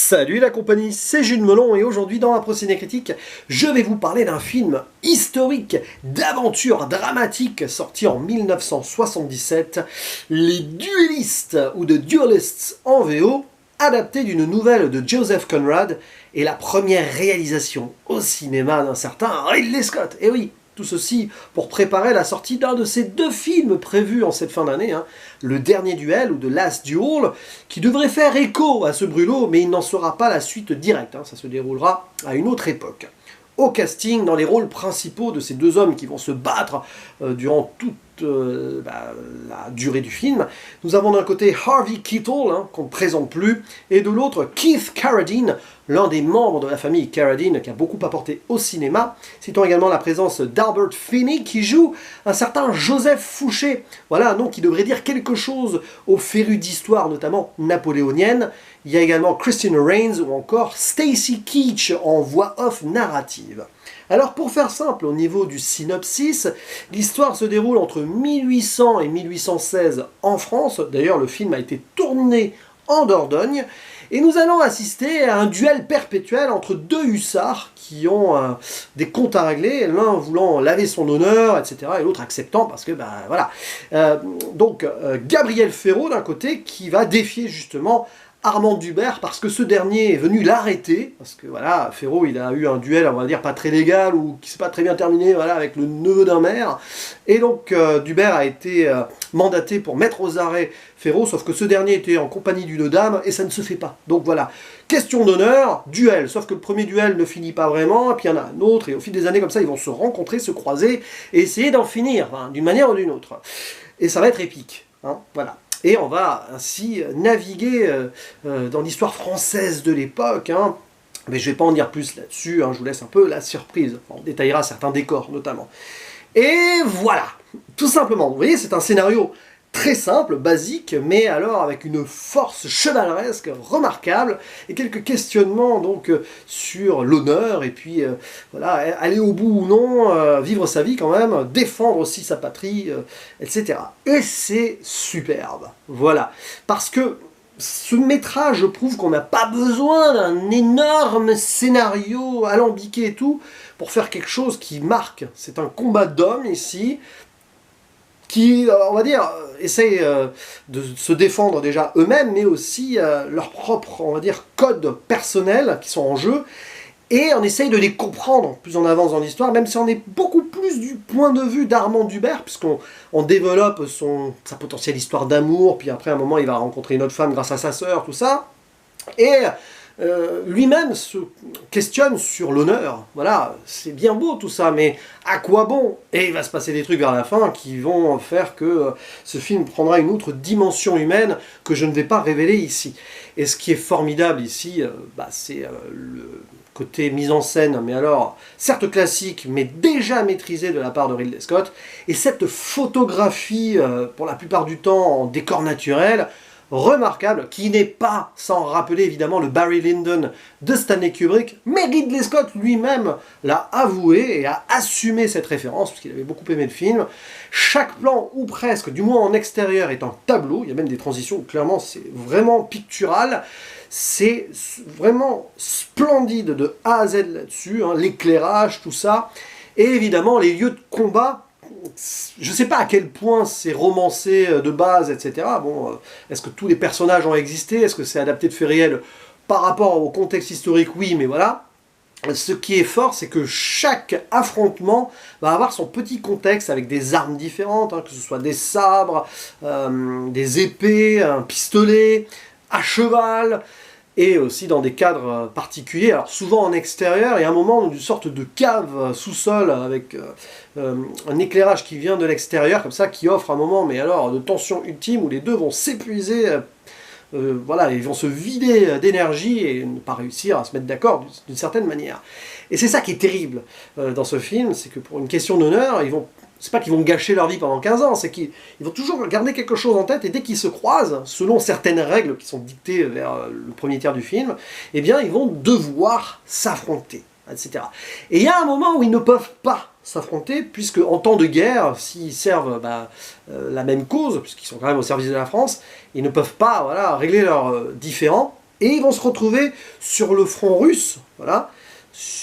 Salut la compagnie, c'est Jules Melon et aujourd'hui dans la Procédé Critique, je vais vous parler d'un film historique d'aventure dramatique sorti en 1977, Les Duellistes ou The Duelists en VO, adapté d'une nouvelle de Joseph Conrad et la première réalisation au cinéma d'un certain Ridley Scott. Et oui, tout ceci pour préparer la sortie d'un de ces deux films prévus en cette fin d'année, Le Dernier Duel ou The Last Duel, qui devrait faire écho à ce brûlot, mais il n'en sera pas la suite directe, ça se déroulera à une autre époque. Au casting, dans les rôles principaux de ces deux hommes qui vont se battre durant toute la durée du film, nous avons d'un côté Harvey Keitel, qu'on ne présente plus, et de l'autre Keith Carradine, l'un des membres de la famille Carradine qui a beaucoup apporté au cinéma. Citons également la présence d'Albert Finney qui joue un certain Joseph Fouché, voilà un nom qui devrait dire quelque chose aux férus d'histoire, notamment napoléonienne. Il y a également Christine Rains ou encore Stacy Keach en voix off narrative. Alors pour faire simple au niveau du synopsis, l'histoire se déroule entre 1800 et 1816 en France, d'ailleurs le film a été tourné en Dordogne, et nous allons assister à un duel perpétuel entre deux hussards qui ont des comptes à régler, l'un voulant laver son honneur, etc., et l'autre acceptant parce que, voilà. Gabriel Ferraud d'un côté qui va défier justement Armand Dubert parce que ce dernier est venu l'arrêter, parce que voilà, Ferraud il a eu un duel, on va dire, pas très légal ou qui s'est pas très bien terminé, voilà, avec le neveu d'un maire, et donc Dubert a été mandaté pour mettre aux arrêts Ferraud, sauf que ce dernier était en compagnie d'une dame et ça ne se fait pas. Donc voilà, question d'honneur, duel, sauf que le premier duel ne finit pas vraiment, et puis il y en a un autre, et au fil des années comme ça, ils vont se rencontrer, se croiser, et essayer d'en finir, d'une manière ou d'une autre. Et ça va être épique, voilà. Et on va ainsi naviguer dans l'histoire française de l'époque. Mais je ne vais pas en dire plus là-dessus, je vous laisse un peu la surprise. On détaillera certains décors notamment. Et voilà, tout simplement. Vous voyez, c'est un scénario très simple, basique, mais alors avec une force chevaleresque remarquable, et quelques questionnements donc sur l'honneur, et puis voilà, aller au bout ou non, vivre sa vie quand même, défendre aussi sa patrie, etc. Et c'est superbe, voilà, parce que ce métrage prouve qu'on n'a pas besoin d'un énorme scénario alambiqué et tout, pour faire quelque chose qui marque. C'est un combat d'hommes ici, qui, on va dire, essayent de se défendre déjà eux-mêmes, mais aussi leurs propres, on va dire, codes personnels qui sont en jeu, et on essaye de les comprendre plus on avance dans l'histoire, même si on est beaucoup plus du point de vue d'Armand Dubert, puisqu'on développe sa potentielle histoire d'amour, puis après à un moment il va rencontrer une autre femme grâce à sa sœur, tout ça, et lui-même se questionne sur l'honneur. Voilà, c'est bien beau tout ça, mais à quoi bon? Et il va se passer des trucs vers la fin qui vont faire que ce film prendra une autre dimension humaine que je ne vais pas révéler ici. Et ce qui est formidable ici, c'est le côté mise en scène, mais alors, certes classique, mais déjà maîtrisé de la part de Ridley Scott, et cette photographie, pour la plupart du temps en décor naturel, remarquable, qui n'est pas sans rappeler évidemment le Barry Lyndon de Stanley Kubrick, mais Ridley Scott lui-même l'a avoué et a assumé cette référence, puisqu'il avait beaucoup aimé le film. Chaque plan, ou presque, du moins en extérieur, est un tableau, il y a même des transitions où clairement c'est vraiment pictural, c'est vraiment splendide de A à Z là-dessus, l'éclairage, tout ça, et évidemment les lieux de combat. Je ne sais pas à quel point c'est romancé de base, etc. Bon, est-ce que tous les personnages ont existé? Est-ce que c'est adapté de faits réels par rapport au contexte historique? Oui, mais voilà. Ce qui est fort, c'est que chaque affrontement va avoir son petit contexte avec des armes différentes, que ce soit des sabres, des épées, un pistolet, à cheval, et aussi dans des cadres particuliers, alors souvent en extérieur, et à un moment une sorte de cave sous-sol avec un éclairage qui vient de l'extérieur, comme ça, qui offre un moment, mais alors, de tension ultime, où les deux vont s'épuiser, voilà, ils vont se vider d'énergie et ne pas réussir à se mettre d'accord d'une certaine manière. Et c'est ça qui est terrible dans ce film, c'est que pour une question d'honneur, c'est pas qu'ils vont gâcher leur vie pendant 15 ans, c'est qu'ils vont toujours garder quelque chose en tête, et dès qu'ils se croisent, selon certaines règles qui sont dictées vers le premier tiers du film, eh bien ils vont devoir s'affronter, etc. Et il y a un moment où ils ne peuvent pas s'affronter, puisque en temps de guerre, s'ils servent la même cause, puisqu'ils sont quand même au service de la France, ils ne peuvent pas, voilà, régler leurs différends, Et ils vont se retrouver sur le front russe, voilà,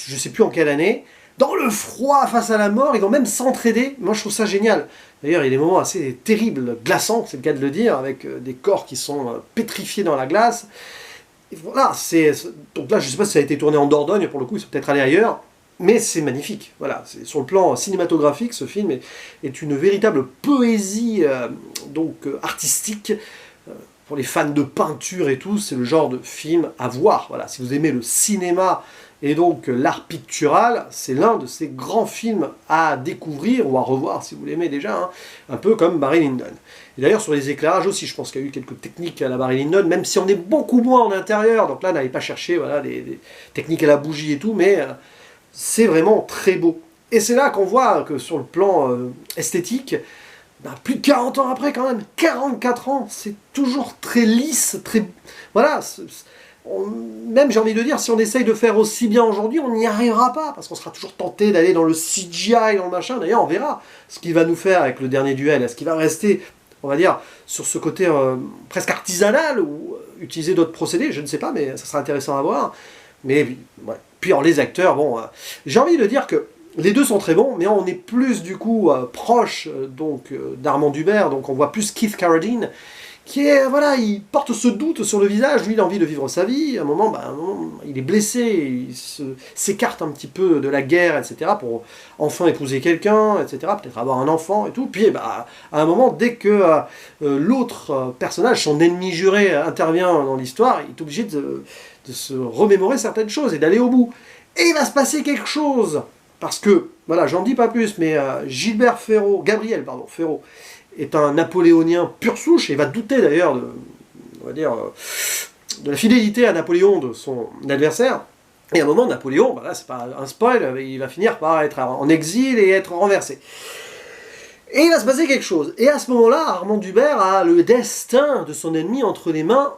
je ne sais plus en quelle année, dans le froid face à la mort, ils vont même s'entraider. Moi je trouve ça génial. D'ailleurs il y a des moments assez terribles, glaçants, c'est le cas de le dire, avec des corps qui sont pétrifiés dans la glace. Et voilà, donc là je ne sais pas si ça a été tourné en Dordogne, pour le coup ils sont peut-être allés ailleurs, mais c'est magnifique. Voilà, sur le plan cinématographique, ce film est une véritable poésie artistique. Pour les fans de peinture et tout, c'est le genre de film à voir. Voilà, si vous aimez le cinéma et donc l'art pictural, c'est l'un de ces grands films à découvrir ou à revoir si vous l'aimez déjà, hein, un peu comme Barry Lyndon. Et d'ailleurs sur les éclairages aussi, je pense qu'il y a eu quelques techniques à la Barry Lyndon, même si on est beaucoup moins en intérieur, donc là n'allez pas chercher voilà, des techniques à la bougie et tout, mais c'est vraiment très beau. Et c'est là qu'on voit que sur le plan esthétique, plus de 40 ans après quand même, 44 ans, c'est toujours très lisse, très... Voilà, même j'ai envie de dire, si on essaye de faire aussi bien aujourd'hui, on n'y arrivera pas, parce qu'on sera toujours tenté d'aller dans le CGI, dans le machin. D'ailleurs, on verra ce qu'il va nous faire avec le dernier duel. Est-ce qu'il va rester, on va dire, sur ce côté presque artisanal, ou utiliser d'autres procédés, je ne sais pas, mais ça sera intéressant à voir. Mais, ouais. Puis alors, les acteurs, bon, j'ai envie de dire que les deux sont très bons, mais on est plus du coup proche d'Armand Dubert, donc on voit plus Keith Carradine, qui est, voilà, il porte ce doute sur le visage, lui il a envie de vivre sa vie, à un moment, il est blessé, il s'écarte un petit peu de la guerre, etc., pour enfin épouser quelqu'un, etc., peut-être avoir un enfant et tout, puis à un moment, dès que l'autre personnage, son ennemi juré, intervient dans l'histoire, il est obligé de se remémorer certaines choses et d'aller au bout. Et il va se passer quelque chose. Parce que, voilà, j'en dis pas plus, mais Gabriel Ferraud, est un napoléonien pur souche, et va douter d'ailleurs de la fidélité à Napoléon de son adversaire. Et à un moment, Napoléon, là c'est pas un spoil, il va finir par être en exil et être renversé. Et il va se passer quelque chose. Et à ce moment-là, Armand Dubert a le destin de son ennemi entre les mains,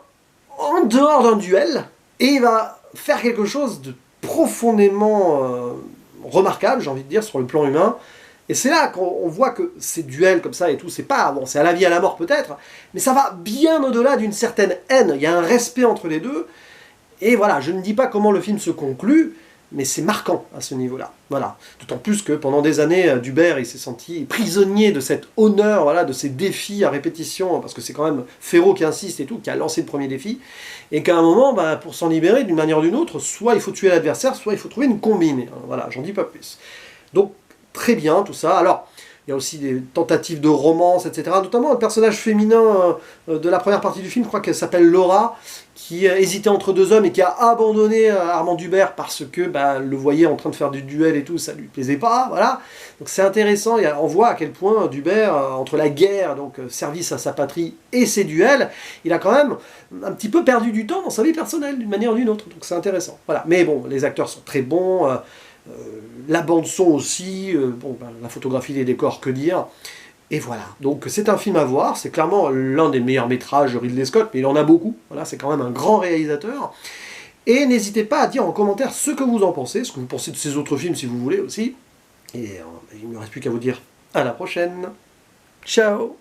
en dehors d'un duel, et il va faire quelque chose de profondément... remarquable, j'ai envie de dire, sur le plan humain. Et c'est là qu'on voit que ces duels comme ça et tout, c'est pas, bon, c'est à la vie à la mort peut-être, mais ça va bien au-delà d'une certaine haine. Il y a un respect entre les deux. Et voilà, je ne dis pas comment le film se conclut, mais c'est marquant à ce niveau-là. Voilà. D'autant plus que pendant des années, Dubert, il s'est senti prisonnier de cet honneur, voilà, de ces défis à répétition, parce que c'est quand même Ferraud qui insiste et tout, qui a lancé le premier défi, et qu'à un moment, pour s'en libérer d'une manière ou d'une autre, soit il faut tuer l'adversaire, soit il faut trouver une combine. Voilà, j'en dis pas plus. Donc, très bien tout ça. Alors, il y a aussi des tentatives de romance, etc. Notamment un personnage féminin de la première partie du film, je crois qu'elle s'appelle Laura, qui hésitait entre deux hommes et qui a abandonné Armand Dubert parce que le voyait en train de faire du duel et tout, ça lui plaisait pas, voilà. Donc c'est intéressant, on voit à quel point Dubert, entre la guerre, donc service à sa patrie, et ses duels, il a quand même un petit peu perdu du temps dans sa vie personnelle, d'une manière ou d'une autre, donc c'est intéressant. Voilà. Mais bon, les acteurs sont très bons, la bande-son aussi, la photographie, les décors, que dire. Et voilà, donc c'est un film à voir, c'est clairement l'un des meilleurs métrages de Ridley Scott, mais il en a beaucoup, voilà, c'est quand même un grand réalisateur. Et n'hésitez pas à dire en commentaire ce que vous en pensez, ce que vous pensez de ces autres films si vous voulez aussi. Et il ne me reste plus qu'à vous dire à la prochaine. Ciao!